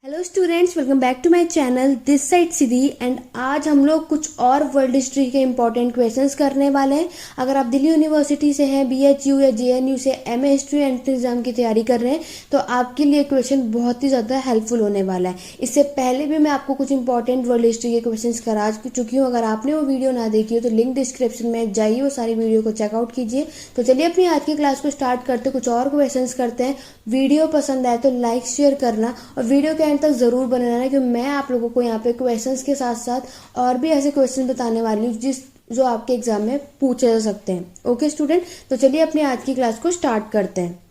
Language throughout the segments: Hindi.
Hello students, welcome back to my channel. This side Siddhi and आज हम लोग कुछ और वर्ल्ड हिस्ट्री के इंपॉर्टेंट क्वेश्चंस करने वाले हैं। अगर आप दिल्ली यूनिवर्सिटी से हैं, बीएचयू या जेएनयू से एमए हिस्ट्री एंट्रेंस एग्जाम की तैयारी कर रहे हैं तो आपके लिए क्वेश्चन बहुत ही ज़्यादा हेल्पफुल होने वाला है। इससे पहले भी मैं आपको कुछ इंपॉर्टेंट वर्ल्ड हिस्ट्री के क्वेश्चन करा चुकी हूँ। अगर आपने वो वीडियो ना देखी हो तो लिंक डिस्क्रिप्शन में जाइए, वो सारी वीडियो को चेकआउट कीजिए। तो चलिए अपनी आज की क्लास को स्टार्ट करते, कुछ और क्वेश्चन करते हैं। वीडियो पसंद आए तो लाइक शेयर करना और वीडियो के एंड तक जरूर बने रहना, क्योंकि मैं आप लोगों को यहाँ पे क्वेश्चंस के साथ साथ और भी ऐसे क्वेश्चन बताने वाली हूँ जो आपके एग्जाम में पूछे जा सकते हैं। ओके स्टूडेंट, तो चलिए अपनी आज की क्लास को स्टार्ट करते हैं।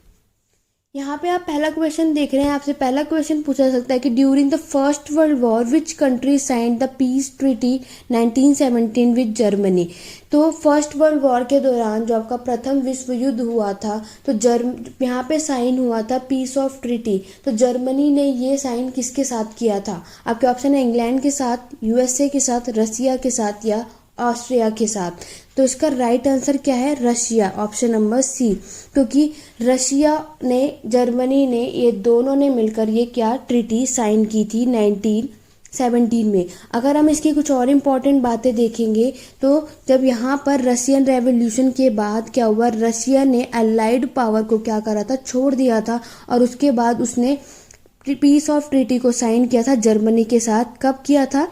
यहाँ पे आप पहला क्वेश्चन देख रहे हैं। आपसे पहला क्वेश्चन पूछा जा सकता है कि during the first world war which country signed the peace treaty 1917 with Germany. तो फर्स्ट वर्ल्ड वॉर के दौरान जो आपका प्रथम विश्व युद्ध हुआ था तो यहाँ पे साइन हुआ था पीस ऑफ ट्रीटी। तो जर्मनी ने ये साइन किसके साथ किया था? आपके ऑप्शन है इंग्लैंड के साथ, यूएसए के साथ, रसिया के साथ या ऑस्ट्रिया के साथ। तो इसका राइट आंसर क्या है? Russia, option number C. क्योंकि रशिया ने, जर्मनी ने, ये दोनों ने मिलकर ये क्या ट्रीटी साइन की थी 1917 में। अगर हम इसकी कुछ और इम्पोर्टेंट बातें देखेंगे तो जब यहाँ पर रशियन रेवोल्यूशन के बाद क्या हुआ, रशिया ने अलाइड पावर को क्या करा था, छोड़ दिया था और उसके बाद उसने पीस ऑफ ट्रीटी को साइन किया था जर्मनी के साथ। कब किया था?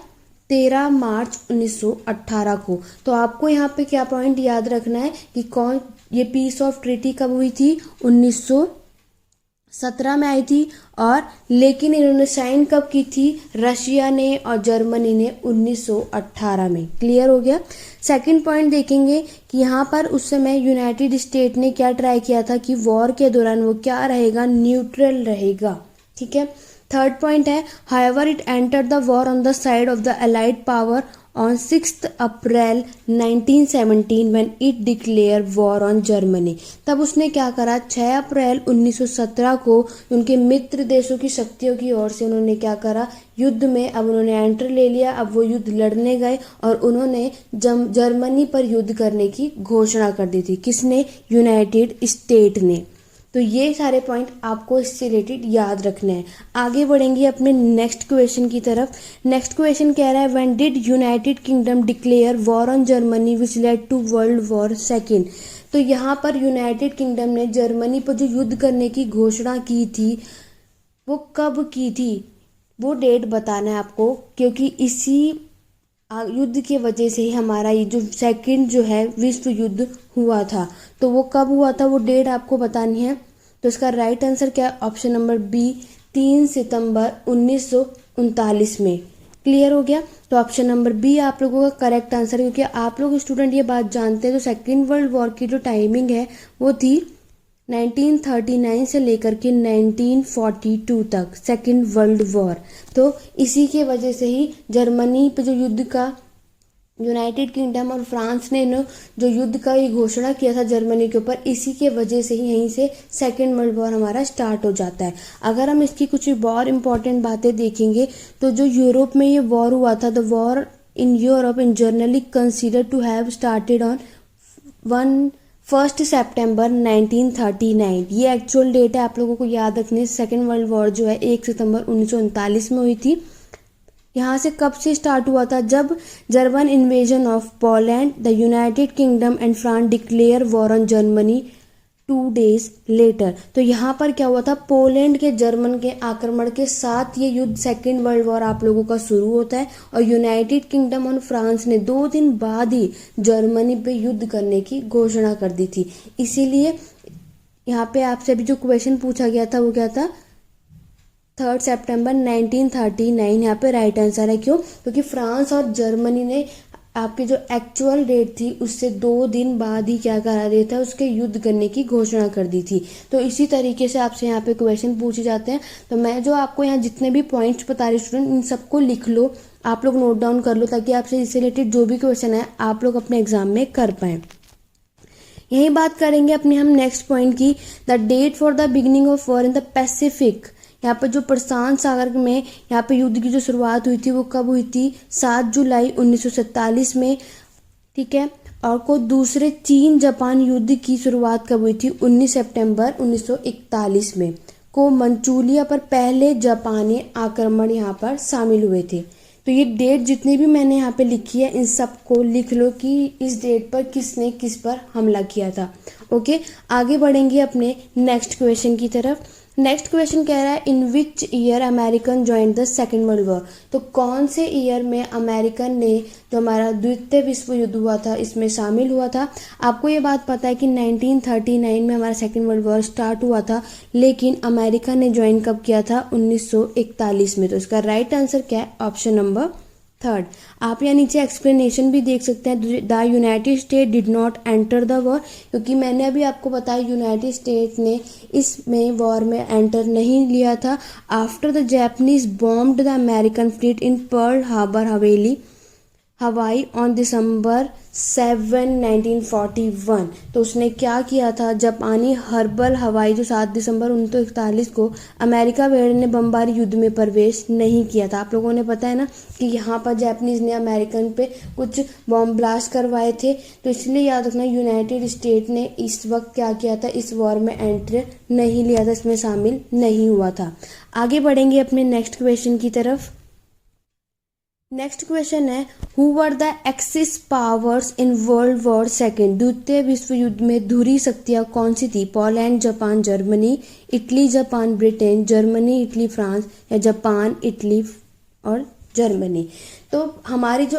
13 मार्च 1918 को। तो आपको यहाँ पे क्या पॉइंट याद रखना है कि कौन ये पीस ऑफ ट्रीटी कब हुई थी? 1917 में आई थी। और लेकिन इन्होंने साइन कब की थी? रशिया ने और जर्मनी ने 1918 में। क्लियर हो गया। सेकंड पॉइंट देखेंगे कि यहाँ पर उस समय यूनाइटेड स्टेट ने क्या ट्राई किया था कि वॉर के दौरान वो क्या रहेगा, न्यूट्रल रहेगा। ठीक है। थर्ड पॉइंट है however it entered the war on the side of the allied power on 6 April 1917 when it declare war on Germany. तब उसने क्या करा? 6 अप्रैल 1917 को उनके मित्र देशों की शक्तियों की ओर से उन्होंने क्या करा, युद्ध में अब उन्होंने एंटर ले लिया। अब वो युद्ध लड़ने गए और उन्होंने जर्मनी पर युद्ध करने की घोषणा कर दी थी। किसने? यूनाइटेड स्टेट ने। तो ये सारे पॉइंट आपको इससे रिलेटेड याद रखने हैं। आगे बढ़ेंगे अपने नेक्स्ट क्वेश्चन की तरफ। नेक्स्ट क्वेश्चन कह रहा है when did United Kingdom declare war on Germany which led to world war second. तो यहाँ पर यूनाइटेड किंगडम ने जर्मनी पर जो युद्ध करने की घोषणा की थी वो कब की थी? वो डेट बताना है आपको, क्योंकि इसी युद्ध की वजह से ही हमारा ये जो सेकंड जो है विश्व युद्ध हुआ था। तो वो कब हुआ था, वो डेट आपको बतानी है। तो इसका राइट आंसर क्या है? ऑप्शन नंबर बी, 3 सितंबर 1939 में। क्लियर हो गया। तो ऑप्शन नंबर बी आप लोगों का करेक्ट आंसर है, क्योंकि आप लोग स्टूडेंट ये बात जानते हैं तो सेकेंड वर्ल्ड वॉर की जो टाइमिंग है वो थी 1939 से लेकर के 1942 तक, सेकेंड वर्ल्ड वॉर। तो इसी के वजह से ही जर्मनी पे जो युद्ध का यूनाइटेड किंगडम और फ्रांस ने जो युद्ध का ये घोषणा किया था जर्मनी के ऊपर, इसी के वजह से ही यहीं से सेकेंड वर्ल्ड वॉर हमारा स्टार्ट हो जाता है। अगर हम इसकी कुछ और इम्पोर्टेंट बातें देखेंगे तो जो यूरोप में ये वॉर हुआ था, the war in Europe in generally consider to have started on 1 September 1939। ये एक्चुअल डेट है, आप लोगों को याद रखनी। सेकेंड वर्ल्ड वॉर जो है 1 सितंबर 1939 में हुई थी। यहाँ से कब से स्टार्ट हुआ था? जब German invasion of Poland, the United kingdom and France declare war on Germany 2 days later. तो यहाँ पर क्या हुआ था? पोलैंड के जर्मन के आक्रमण के साथ ये युद्ध सेकेंड वर्ल्ड वॉर आप लोगों का शुरू होता है और यूनाइटेड किंगडम और फ्रांस ने 2 दिन बाद ही जर्मनी पे युद्ध करने की घोषणा कर दी थी। इसीलिए यहाँ पे आपसे अभी जो क्वेश्चन पूछा गया था वो क्या था? 3 सितंबर 1939 यहाँ पे राइट आंसर है। क्यों? क्योंकि फ्रांस और जर्मनी ने आपकी जो एक्चुअल डेट थी उससे 2 दिन बाद ही क्या करा दिया था, उसके युद्ध करने की घोषणा कर दी थी। तो इसी तरीके से आपसे यहाँ पे क्वेश्चन पूछे जाते हैं। तो मैं जो आपको यहाँ जितने भी पॉइंट्स बता रही स्टूडेंट, इन सबको लिख लो, आप लोग नोट डाउन कर लो, ताकि आपसे इससे रिलेटेड जो भी क्वेश्चन है आप लोग अपने एग्जाम में कर पाएँ। यही बात करेंगे अपने हम नेक्स्ट पॉइंट की, the date for the beginning of war in the Pacific. यहाँ पर जो प्रशांत सागर में यहाँ पे युद्ध की जो शुरुआत हुई थी वो कब हुई थी? 7 जुलाई 1947 में। ठीक है। और को दूसरे चीन जापान युद्ध की शुरुआत कब हुई थी? 19 सितंबर 1941 में। को मंचूरिया पर पहले जापानी आक्रमण यहाँ पर शामिल हुए थे। तो ये डेट जितनी भी मैंने यहाँ पे लिखी है इन सब को लिख लो कि इस डेट पर किसने किस पर हमला किया था। ओके, आगे बढ़ेंगे अपने नेक्स्ट क्वेश्चन की तरफ। नेक्स्ट क्वेश्चन कह रहा है in which year American join the second world war. तो कौन से ईयर में अमेरिकन ने जो हमारा द्वितीय विश्व युद्ध हुआ था इसमें शामिल हुआ था। आपको ये बात पता है कि 1939 में हमारा सेकेंड वर्ल्ड वॉर स्टार्ट हुआ था, लेकिन अमेरिका ने ज्वाइन कब किया था, 1941 में। तो इसका राइट आंसर क्या है, ऑप्शन नंबर थर्ड। आप यहाँ नीचे एक्सप्लेनेशन भी देख सकते हैं, the United state did not enter the war, क्योंकि मैंने अभी आपको बताया यूनाइटेड स्टेट ने इसमें वॉर में एंटर नहीं लिया था। After the Japanese bombed the American fleet in Pearl Harbor हवाई ऑन दिसंबर 7, 1941। तो उसने क्या किया था, जापानी हर्बल हवाई जो 7 दिसंबर 1941 को अमेरिका वेड़ ने बमबारी युद्ध में प्रवेश नहीं किया था। आप लोगों ने पता है ना कि यहाँ पर जापानीज ने अमेरिकन पे कुछ बॉम्ब ब्लास्ट करवाए थे। तो इसलिए याद रखना यूनाइटेड स्टेट ने इस वक्त क्या किया था, इस वॉर में एंटर नहीं लिया था, इसमें शामिल नहीं हुआ था। आगे बढ़ेंगे अपने नेक्स्ट क्वेश्चन की तरफ। नेक्स्ट क्वेश्चन है who were the axis powers in world war second. द्वितीय विश्व युद्ध में धुरी शक्तियां कौन सी थी, Poland, Japan, Germany, Italy, Japan, Britain, Germany, Italy, France, या जापान, इटली और जर्मनी। तो हमारी जो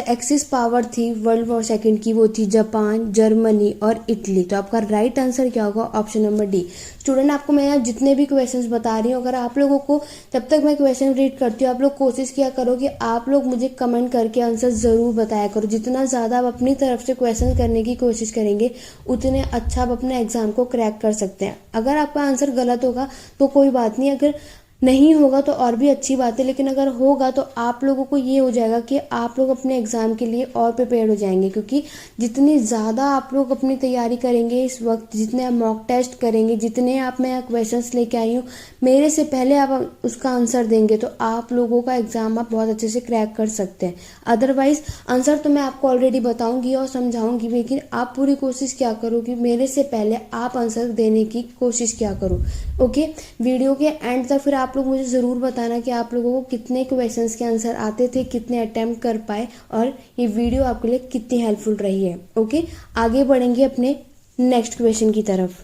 एक्सिस पावर थी वर्ल्ड वॉर सेकेंड की वो थी जापान, जर्मनी और इटली। तो आपका राइट आंसर क्या होगा, ऑप्शन नंबर डी। स्टूडेंट, आपको मैं यहाँ जितने भी क्वेश्चंस बता रही हूँ, अगर आप लोगों को जब तक मैं क्वेश्चन रीड करती हूँ आप लोग कोशिश किया करो कि आप लोग मुझे कमेंट करके आंसर ज़रूर बताया करो। जितना ज़्यादा आप अपनी तरफ से क्वेश्चन करने की कोशिश करेंगे उतने अच्छा आप अपने एग्जाम को क्रैक कर सकते हैं। अगर आपका आंसर गलत होगा तो कोई बात नहीं, अगर नहीं होगा तो और भी अच्छी बात है, लेकिन अगर होगा तो आप लोगों को ये हो जाएगा कि आप लोग अपने एग्ज़ाम के लिए और प्रिपेयर हो जाएंगे। क्योंकि जितनी ज़्यादा आप लोग अपनी तैयारी करेंगे इस वक्त, जितने आप मॉक टेस्ट करेंगे, जितने आप मैं क्वेश्चंस लेके आई हूँ मेरे से पहले आप उसका आंसर देंगे तो आप लोगों का एग्ज़ाम आप बहुत अच्छे से क्रैक कर सकते हैं। अदरवाइज आंसर तो मैं आपको ऑलरेडी बताऊँगी और समझाऊँगी, लेकिन आप पूरी कोशिश क्या करो कि मेरे से पहले आप आंसर देने की कोशिश क्या करो। ओके, वीडियो के एंड तक फिर आप लोग मुझे ज़रूर बताना कि आप लोगों को कितने क्वेश्चंस के आंसर आते थे, कितने अटेम्प्ट कर पाए और ये वीडियो आपके लिए कितनी हेल्पफुल रही है। ओके, आगे बढ़ेंगे अपने नेक्स्ट क्वेश्चन की तरफ।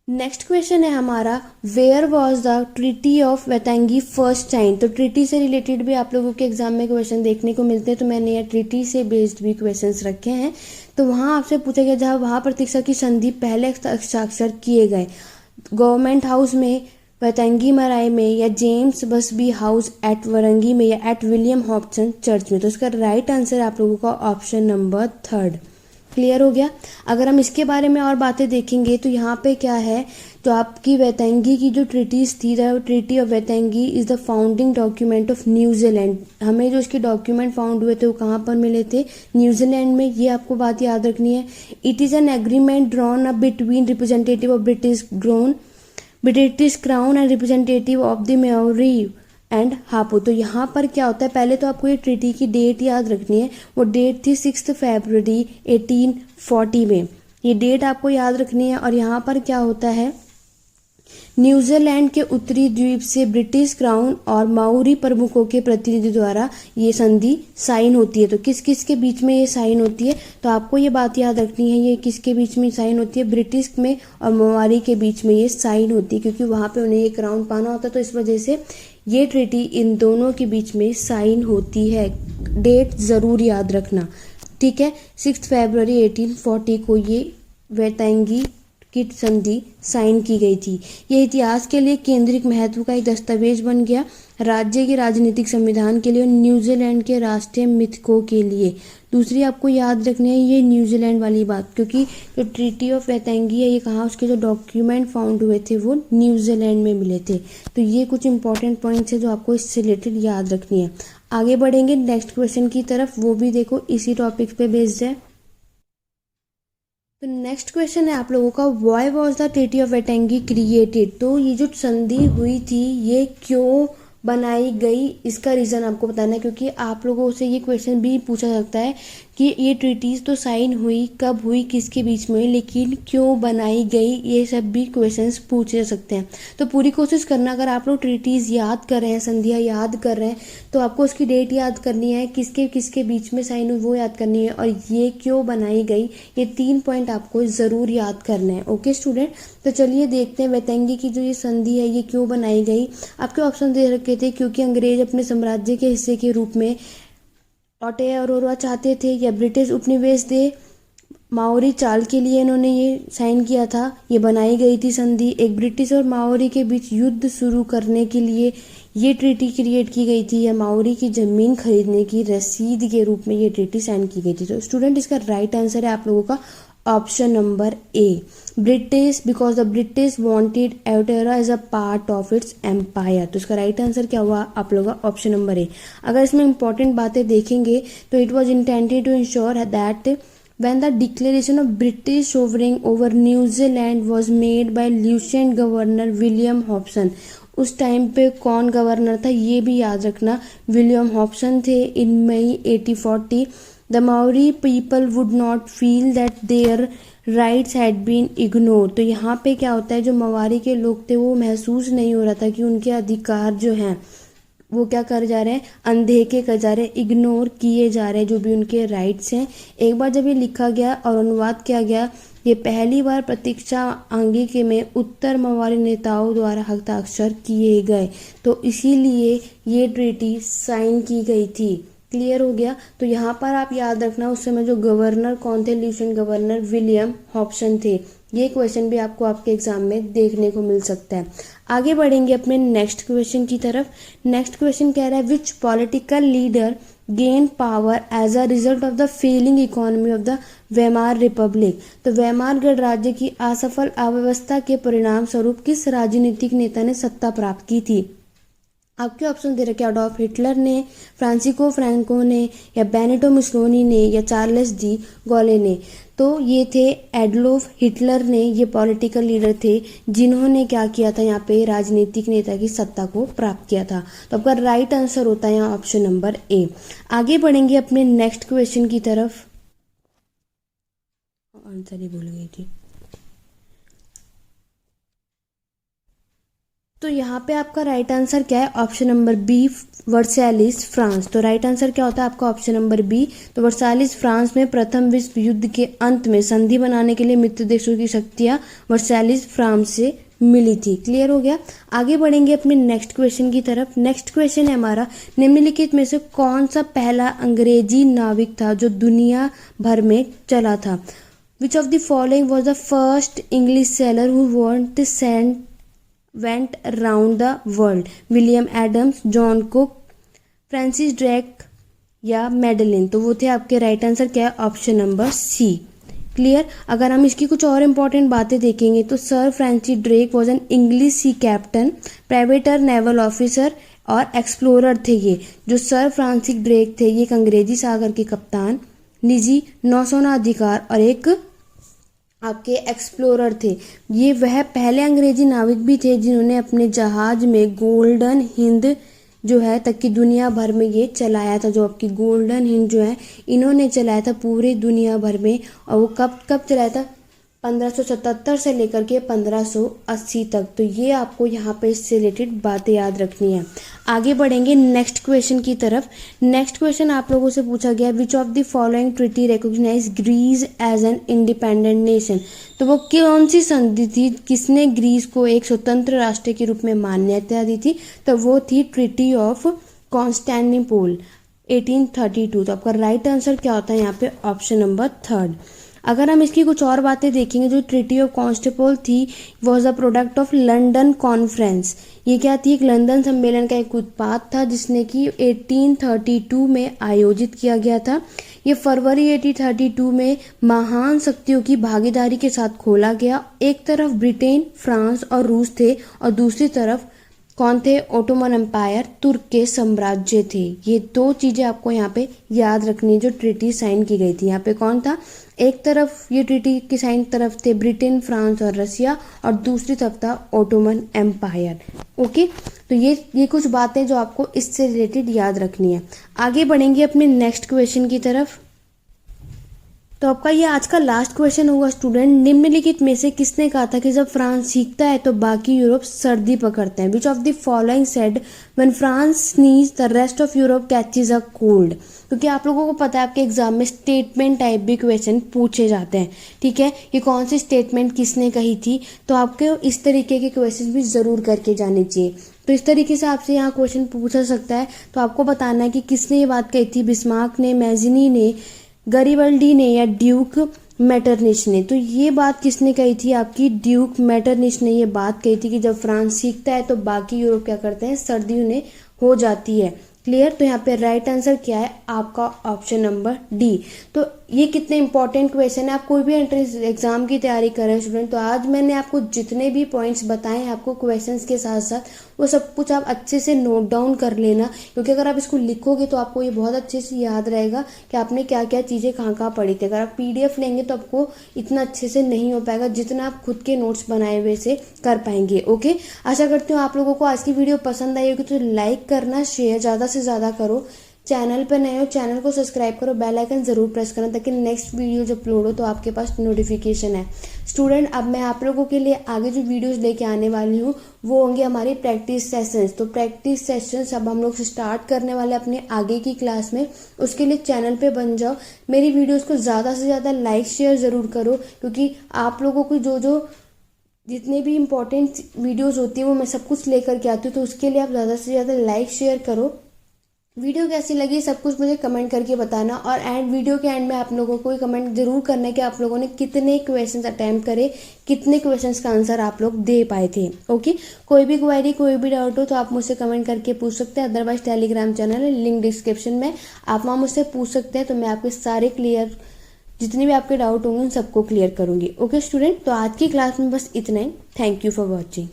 नेक्स्ट क्वेश्चन है हमारा where was the treaty of Waitangi first sign. तो ट्रीटी से रिलेटेड भी आप लोगों के एग्जाम में क्वेश्चन देखने को मिलते हैं, तो मैंने यह ट्रीटी से बेस्ड भी क्वेश्चंस रखे हैं। तो वहाँ आपसे पूछा गया जहाँ वहाँ प्रतीक्षा की संधि पहले हस्ताक्षर किए गए, गवर्नमेंट हाउस में, वेतांगी मराई में, या जेम्स बसबी हाउस एट वरंगी में, या एट विलियम हॉब्सन चर्च में। तो इसका राइट आंसर आप लोगों का ऑप्शन नंबर थर्ड। क्लियर हो गया। अगर हम इसके बारे में और बातें देखेंगे तो यहाँ पे क्या है, तो आपकी वेतांगी की जो ट्रीटीज थी, the treaty of Waitangi is the founding document of New Zealand. हमें जो इसके डॉक्यूमेंट फाउंड हुए थे वो कहाँ पर मिले थे, न्यूजीलैंड में। ये आपको बात याद रखनी है। It is an agreement drawn up between representative of British crown and representative of the Maori and hapu. तो यहाँ पर क्या होता है, पहले तो आपको ये ट्रीटी की डेट याद रखनी है। वो डेट थी 6 फरवरी 1840 में, ये डेट आपको याद रखनी है। और यहाँ पर क्या होता है, न्यूजीलैंड के उत्तरी द्वीप से ब्रिटिश क्राउन और माओरी प्रमुखों के प्रतिनिधि द्वारा ये संधि साइन होती है। तो किस किस के बीच में ये साइन होती है, तो आपको ये बात याद रखनी है, ये किसके बीच में साइन होती है, ब्रिटिश में और माओरी के बीच में ये साइन होती है, क्योंकि वहाँ पे उन्हें ये क्राउन पाना होता है। तो इस वजह से ये ट्रीटी इन दोनों के बीच में साइन होती है। डेट ज़रूर याद रखना, ठीक है। 6 फरवरी 1840 को ये वेतांगी की संधि साइन की गई थी। यह इतिहास के लिए केंद्रित महत्व का एक दस्तावेज बन गया, राज्य के राजनीतिक संविधान के लिए और न्यूजीलैंड के राष्ट्रीय मिथकों के लिए। दूसरी आपको याद रखनी है ये न्यूजीलैंड वाली बात, क्योंकि जो ट्रीटी ऑफ वेतांगी है ये कहाँ, उसके जो डॉक्यूमेंट फाउंड हुए थे वो न्यूजीलैंड में मिले थे। तो ये कुछ इंपॉर्टेंट पॉइंट्स है जो आपको इससे रिलेटेड याद रखनी है। आगे बढ़ेंगे नेक्स्ट क्वेश्चन की तरफ, वो भी देखो इसी टॉपिक पे बेस्ड है। तो नेक्स्ट क्वेश्चन है आप लोगों का, why was the treaty of Waitangi created. तो ये जो संधि हुई थी ये क्यों बनाई गई, इसका रीज़न आपको बताना है, क्योंकि आप लोगों से ये क्वेश्चन भी पूछा सकता है कि ये ट्रीटीज़ तो साइन हुई, कब हुई, किसके बीच में हुई, लेकिन क्यों बनाई गई, ये सब भी क्वेश्चंस पूछे जा सकते हैं। तो पूरी कोशिश करना, अगर आप लोग ट्रीटीज़ याद कर रहे हैं, संधियाँ याद कर रहे हैं, तो आपको उसकी डेट याद करनी है, किसके किसके बीच में साइन हुई वो याद करनी है, और ये क्यों बनाई गई, ये 3 पॉइंट आपको ज़रूर याद करना है। ओके स्टूडेंट, तो चलिए देखते हैं वेतेंगी की जो ये संधि है ये क्यों बनाई गई। आपके ऑप्शन दे रखे थे, क्योंकि अंग्रेज अपने साम्राज्य के हिस्से के रूप में ऑटेरोरा चाहते थे, या ब्रिटिश उपनिवेश दे माओरी चाल के लिए इन्होंने ये साइन किया था। ये बनाई गई थी संधि एक ब्रिटिश और माओरी के बीच युद्ध शुरू करने के लिए ये ट्रीटी क्रिएट की गई थी, या माओरी की ज़मीन खरीदने की रसीद के रूप में ये ट्रीटी साइन की गई थी। तो स्टूडेंट इसका राइट आंसर है आप लोगों का option number A, British, because the British wanted Aotearoa as a part of its empire. तो इसका राइट आंसर क्या हुआ आप लोगों का ऑप्शन नंबर ए। अगर इसमें इंपॉर्टेंट बातें देखेंगे तो it was intended to ensure that when the declaration of British sovereignty over New Zealand was made by Lieutenant Governor William Hobson। उस टाइम पे कौन गवर्नर था ये भी याद रखना, विलियम हॉब्सन थे। In May 1840 the Maori people would not feel that their rights had been ignore. तो यहाँ पे क्या होता है, जो मवारी के लोग थे वो महसूस नहीं हो रहा था कि उनके अधिकार जो हैं वो क्या कर जा रहे हैं, अनदेखे कर जा रहे हैं, इग्नोर किए जा रहे हैं जो भी उनके राइट्स हैं। एक बार जब ये लिखा गया और अनुवाद किया गया, ये पहली बार प्रतीक्षा आंगिके में उत्तर मवारी नेताओं द्वारा हस्ताक्षर किए गए, तो इसीलिए ये ट्रीटी साइन की गई थी। क्लियर हो गया। तो यहाँ पर आप याद रखना उस समय जो गवर्नर कौन थे, लेफ्टिनेंट गवर्नर विलियम हॉब्सन थे। ये क्वेश्चन भी आपको आपके एग्जाम में देखने को मिल सकता है। आगे बढ़ेंगे अपने नेक्स्ट क्वेश्चन की तरफ। नेक्स्ट क्वेश्चन कह रहा है which political leader gain power as a result of the failing economy of the Weimar Republic. तो वेमार गणराज्य की असफल अव्यवस्था के परिणाम स्वरूप किस राजनीतिक नेता ने सत्ता प्राप्त की थी। आपके ऑप्शन दे रखे अडोल्फ हिटलर ने, फ्रांसिस्को फ्रैंको ने, या बेनिटो मुसोलिनी ने, या चार्ल्स डी गॉले ने। तो ये थे एडोल्फ हिटलर ने, ये पॉलिटिकल लीडर थे जिन्होंने क्या किया था, यहाँ पे राजनीतिक नेता की सत्ता को प्राप्त किया था। तो आपका राइट आंसर होता है यहाँ ऑप्शन नंबर ए। आगे बढ़ेंगे अपने नेक्स्ट क्वेश्चन की तरफ। आंसर ही भूल गई थी। तो यहाँ पे आपका राइट आंसर क्या है, ऑप्शन नंबर बी, वर्साइलिस फ्रांस। तो राइट आंसर क्या होता है आपका ऑप्शन नंबर बी। तो वर्साइलिस फ्रांस में प्रथम विश्व युद्ध के अंत में संधि बनाने के लिए मित्र देशों की शक्तियाँ वर्साइलिस फ्रांस से मिली थी। क्लियर हो गया। आगे बढ़ेंगे अपने नेक्स्ट क्वेश्चन की तरफ। नेक्स्ट क्वेश्चन है हमारा, निम्नलिखित में से कौन सा पहला अंग्रेजी नाविक था जो दुनिया भर में चला था। Which of the following was the first English sailor who went around the world। William Adams, John Cook, Francis Drake, या मेडलिन। तो वो थे आपके राइट आंसर क्या है ऑप्शन नंबर सी। क्लियर। अगर हम इसकी कुछ और इंपॉर्टेंट बातें देखेंगे तो sir Francis Drake was an English sea captain, privateer, naval officer और एक्सप्लोरर थे। ये जो सर फ्रांसिस ड्रेक थे ये एक अंग्रेजी सागर के कप्तान, निजी नौसेना अधिकार और एक आपके एक्सप्लोरर थे। ये वह पहले अंग्रेजी नाविक भी थे जिन्होंने अपने जहाज में गोल्डन हिंद जो है तक की दुनिया भर में ये चलाया था। जो आपकी गोल्डन हिंद जो है इन्होंने चलाया था पूरी दुनिया भर में। और वो कब कब चलाया था, 1577 से लेकर के 1580 तक। तो ये आपको यहाँ पे इससे रिलेटेड बातें याद रखनी है। आगे बढ़ेंगे नेक्स्ट क्वेश्चन की तरफ। नेक्स्ट क्वेश्चन आप लोगों से पूछा गया, which of the following treaty recognize Greece as an independent nation. तो वो कौन सी संधि थी, किसने ग्रीस को एक स्वतंत्र राष्ट्र के रूप में मान्यता दी थी। तो वो थी ट्रीटी ऑफ कॉन्स्टेंटिनोपल 1832। तो आपका राइट आंसर क्या होता है यहाँ पे ऑप्शन नंबर थर्ड। अगर हम इसकी कुछ और बातें देखेंगे, जो ट्रीटी ऑफ कॉन्स्टेंटिनोपल थी was a product of London conference. ये क्या थी, एक लंदन सम्मेलन का एक उत्पाद था जिसने कि 1832 में आयोजित किया गया था। ये फरवरी 1832 में महान शक्तियों की भागीदारी के साथ खोला गया। एक तरफ ब्रिटेन, फ्रांस और रूस थे और दूसरी तरफ कौन थे, ओटोमन एम्पायर, तुर्क के साम्राज्य थे। ये दो चीजें आपको यहाँ पे याद रखनी, जो ट्रीटी साइन की गई थी। यहाँ पे कौन था, एक तरफ ये ट्रीटी की साइन तरफ थे ब्रिटेन, फ्रांस और रसिया, और दूसरी तरफ था ओटोमन एम्पायर। ओके, तो ये कुछ बातें जो आपको इससे रिलेटेड याद रखनी है। आगे बढ़ेंगे अपने नेक्स्ट क्वेश्चन की तरफ। तो आपका ये आज का लास्ट क्वेश्चन होगा स्टूडेंट, निम्नलिखित में से किसने कहा था कि जब फ्रांस सीखता है तो बाकी यूरोप सर्दी पकड़ते हैं? विच of the following said when France sneeze the rest of Europe catches a cold? क्योंकि आप लोगों को पता है आपके एग्जाम में स्टेटमेंट टाइप भी क्वेश्चन पूछे जाते हैं, ठीक है, ये कौन सी स्टेटमेंट किसने कही थी, तो आपको इस तरीके के क्वेश्चन भी जरूर करके जाने चाहिए। तो इस तरीके से आपसे यहाँ क्वेश्चन पूछा सकता है, तो आपको बताना है कि किसने ये बात कही थी, बिस्मार्क ने, मैजिनी ने, गरिबल्डी ने या ड्यूक मेटरनिच ने? तो ये बात किसने कही थी? आपकी ड्यूक मेटरनिच ने ये बात कही थी कि जब फ्रांस सीखता है तो बाकी यूरोप क्या करते हैं, सर्दी उन्हें हो जाती है। क्लियर? तो यहाँ पे राइट आंसर क्या है आपका? Option number D. तो ये कितने इंपॉर्टेंट क्वेश्चन है, आप कोई भी एंट्रेंस एग्जाम की तैयारी कर रहे हैं स्टूडेंट, तो आज मैंने आपको जितने भी पॉइंट्स बताए हैं आपको क्वेश्चंस के साथ साथ, वो सब कुछ आप अच्छे से नोट डाउन कर लेना, क्योंकि अगर आप इसको लिखोगे तो आपको ये बहुत अच्छे से याद रहेगा कि आपने क्या क्या चीज़ें कहाँ कहाँ पढ़ी थी। अगर आप PDF लेंगे तो आपको इतना अच्छे से नहीं हो पाएगा जितना आप खुद के नोट्स बनाए हुए से कर पाएंगे। ओके, आशा करती हूँ आप लोगों को आज की वीडियो पसंद आई होगी, तो लाइक करना, शेयर ज़्यादा से ज़्यादा करो। चैनल पर नए हो चैनल को सब्सक्राइब करो, बेल आइकन जरूर प्रेस करना ताकि नेक्स्ट वीडियो जब अपलोड हो तो आपके पास नोटिफिकेशन है। स्टूडेंट, अब मैं आप लोगों के लिए आगे जो वीडियोस लेके आने वाली हूँ वो होंगे हमारी प्रैक्टिस सेशंस। तो प्रैक्टिस सेशंस अब हम लोग स्टार्ट करने वाले अपने आगे की क्लास में, उसके लिए चैनल पे बन जाओ। मेरी वीडियोस को ज़्यादा से ज़्यादा लाइक शेयर ज़रूर करो, क्योंकि आप लोगों को जो जितने भी इम्पोर्टेंट वीडियोस होती है वो मैं सब कुछ लेकर के आती हूँ, तो उसके लिए आप ज़्यादा से ज़्यादा लाइक शेयर करो। वीडियो कैसी लगी सब कुछ मुझे कमेंट करके बताना, और वीडियो के एंड में आप लोगों को कमेंट जरूर करना है कि आप लोगों ने कितने क्वेश्चंस अटेम्प्ट करे, कितने क्वेश्चंस का आंसर आप लोग दे पाए थे। ओके, कोई भी क्वेरी कोई भी डाउट हो तो आप मुझसे कमेंट करके पूछ सकते हैं, अदरवाइज टेलीग्राम चैनल है, लिंक डिस्क्रिप्शन में, आप वहाँ मुझसे पूछ सकते हैं, तो मैं आपके सारे क्लियर जितने भी आपके डाउट होंगे उन सबको क्लियर करूंगी। ओके स्टूडेंट, तो आज की क्लास में बस इतना ही। Thank you for watching.